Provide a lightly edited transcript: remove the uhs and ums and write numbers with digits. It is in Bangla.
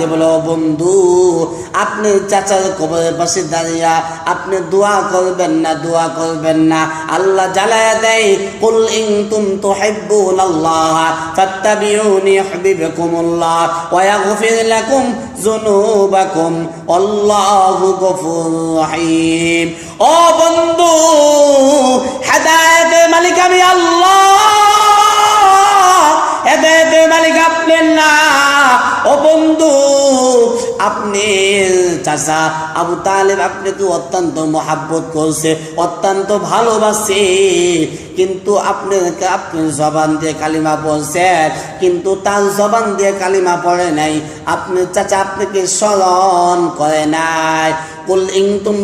দিয়ে বলো, বন্ধু আপনি চাচার কবরের পাশে দাঁড়িয়ে আপনি দোয়া করবেন না, দোয়া করবেন না। আল্লাহ জ্বালায়া দেয়, কুল ইন কুনতুম তুহিব্বুনাল্লাহ ফাত্তাবিউনি ইউহিব্বুকুমুল্লাহ ওয়া ইয়াগফির লাকুম যুনুবাকুম আল্লাহু গফুরুর রহিম। ও বন্ধু, হেদায়েতের মালিক আমি আল্লাহ, হেদায়েতের মালিক আপনি না। ও বন্ধু, আপনি চাচা আবু তালেব আপনাকে অত্যন্ত মহাব্বত করছে, অত্যন্ত ভালোবাসে, কিন্তু আপনি জবান দিয়ে কালিমা পড়ছেন, কিন্তু তার জবান দিয়ে কালিমা পড়ে নাই। আপনি চাচা আপনাকে স্মরণ করে নাই। কুল ইন